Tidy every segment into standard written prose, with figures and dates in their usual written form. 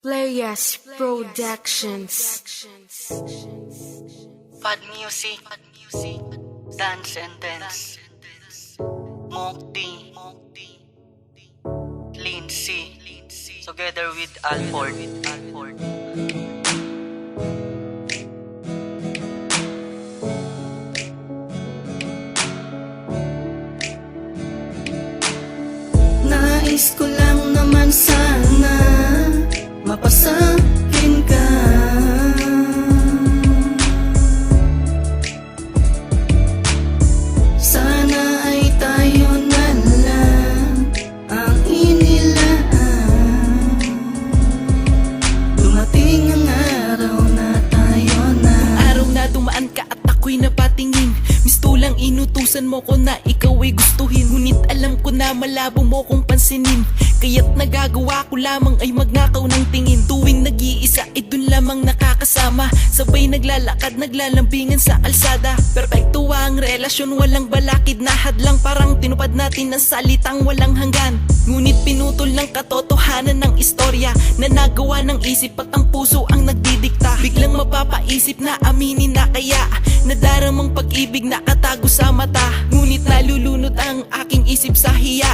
Playas Productions. Pad music, dance and dance. Mokti, Lindsay, together with Alford. Nais ko lang naman sana mapasakin ka. Sana ay tayo na lang ang inilaan. Dumating ang araw na tayo na. Araw na dumaan ka at ako'y napatingin. Mistulang inutusan mo ko na ikaw ay gustuhin. Ngunit alam ko na malabo mo kong pansinin. Kaya't nagagawa ko lamang ay magnakaw ng tingin. Tuwing nag-iisa ay dun lamang nakakasama. Sabay naglalakad, naglalambingan sa kalsada. Perpekto ang relasyon, walang balakid na hadlang. Parang tinupad natin ang salitang walang hanggan. Ngunit pinutol ng katotohanan ng istorya na nagawa ng isip at ang puso ang nagdidikta. Biglang mapapaisip na aminin na kaya nadaramang pag-ibig na katago sa mata. Ngunit nalulunod ang aking isip sa hiya.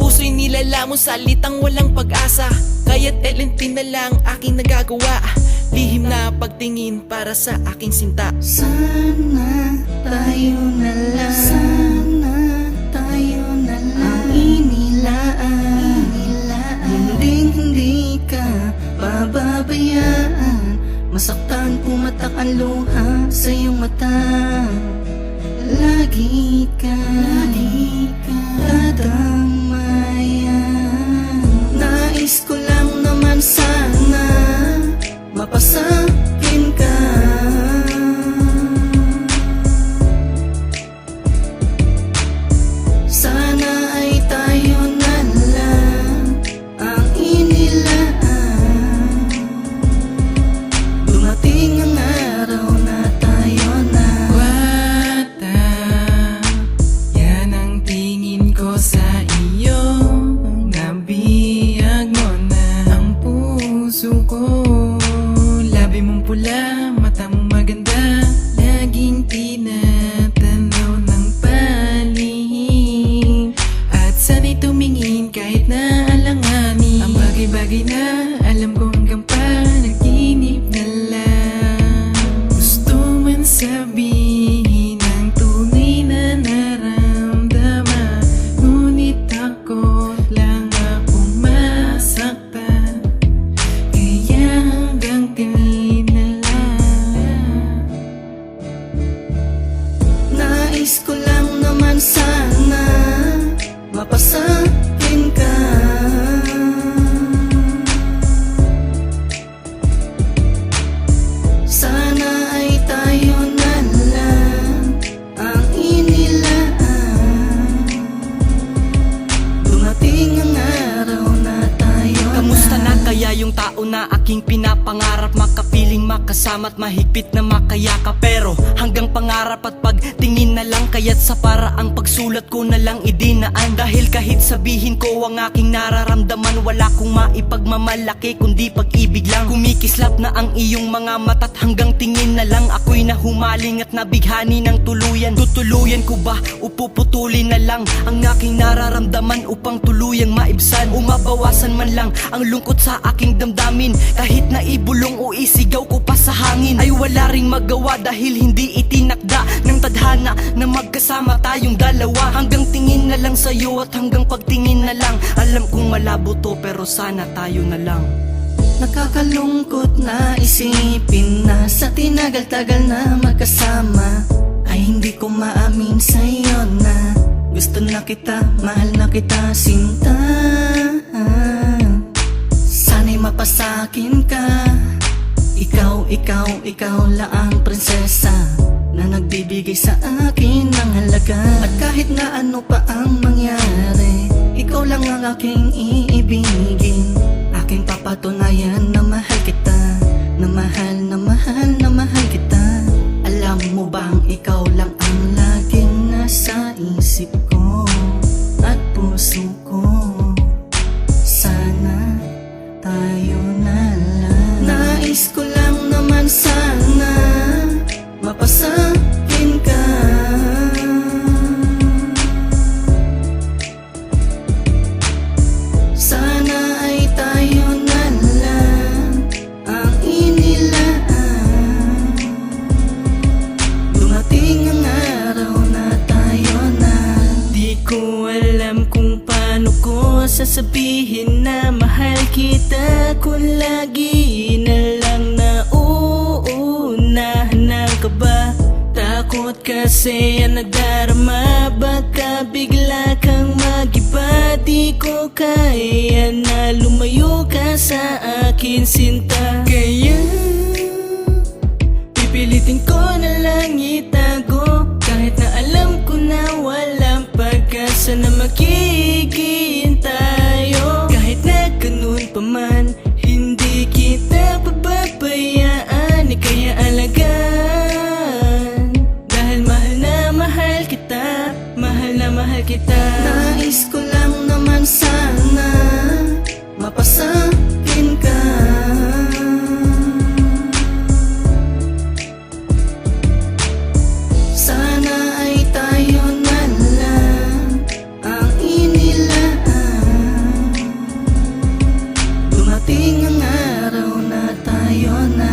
Puso'y nilalamon, salitang walang pag-asa. Kaya't elentin na lang aking nagagawa. Lihim na pagtingin para sa aking sinta. Sana tayo na lang, sana tayo na lang ang inilaan. Hindi ka pababayaan. Masaktan, pumatak ang luha sa iyong mata. Lagi ka dadamayan. Nais ko lang naman sana mapasakin ka. Sana ay tayo na lang ang inilaan. Dumating ang araw na tayo na. Bata, yan ang tingin ko sa iyo. Nabiyag mo na ang puso ko. Labi mong pula, mata mong maganda. Laging tinatanaw ng palihim. At sana'y tumingin kahit na alanganin. Ang bagay-bagay na alam ko hanggang panaginip na lang. Gusto man sabihin ang tunay na naramdaman. Ngunit takot lang akong masaktan. Kaya hanggang tingin na lang. Nais ko lang naman sana mapasakin ka. Sana ay tayo na lang ang inilaan. Dumating ang araw na tayo na. Kamusta na kaya yung tao na aking pinapangarap? Makapiling, makasama at mahigpit na makayakap. Pero hanggang pangarap at pagtingin na lang. Kaya't sa paraang pagsulat ko na lang idinaan. Dahil kahit sabihin ko ang aking nararamdaman, wala kong maipagmamalaki kundi pag-ibig lang. Kumikislap na ang iyong mga mata't hanggang tingin na lang ako'y nahumaling at nabighani ng tuluyan. Tutuluyan ko ba o puputulin na lang ang aking nararamdaman upang tuluyang maibsan? O mabawasan man lang ang lungkot sa aking damdamin. Kahit na ibulong o isigaw ko pa sa hangin, ay wala ring magawa dahil hindi itinakda ng tadhana na magkasama tayong dalawa. Hanggang tingin na lang sa'yo at hanggang pagtingin na lang. Alam kong malabo to pero sana tayo na lang. Nakakalungkot na isipin na sa tinagal-tagal na magkasama ay hindi ko maamin sa'yo na gusto na kita, mahal na kita, sinta. Sana'y mapasakin ka. Ikaw lang ang prinsesa na nagbibigay sa akin ng halaga. At kahit na ano pa ang mangyari, ikaw lang ang aking iibigin. Aking papatunayan na mahal kita, na mahal kita. Alam mo bang ikaw lang ang laging nasa isip ko at puso ko. Sana tayo na lang. saya nadarama, baka bigla kang mag-iba. Di ko kaya na lumayo ka sa akin, sinta. Kaya pipilitin ko na lang itago, kahit na alam ko na walang pag-asa na magiging tayo. Kahit na ganun pa man, hindi kita pababayaan, kaya alagaan. Dahil mahal na mahal kita, mahal na mahal kita. Nais ko lang naman sana mapasakin ka. Sana ay tayo na lang ang inilaan. Dumating ang araw na tayo na.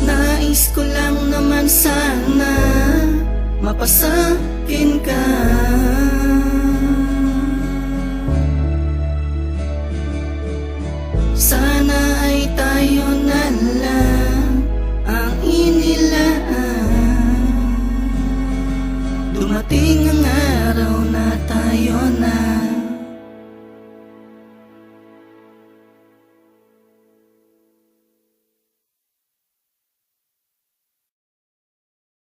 Nais ko lang naman sana mapasakin ka.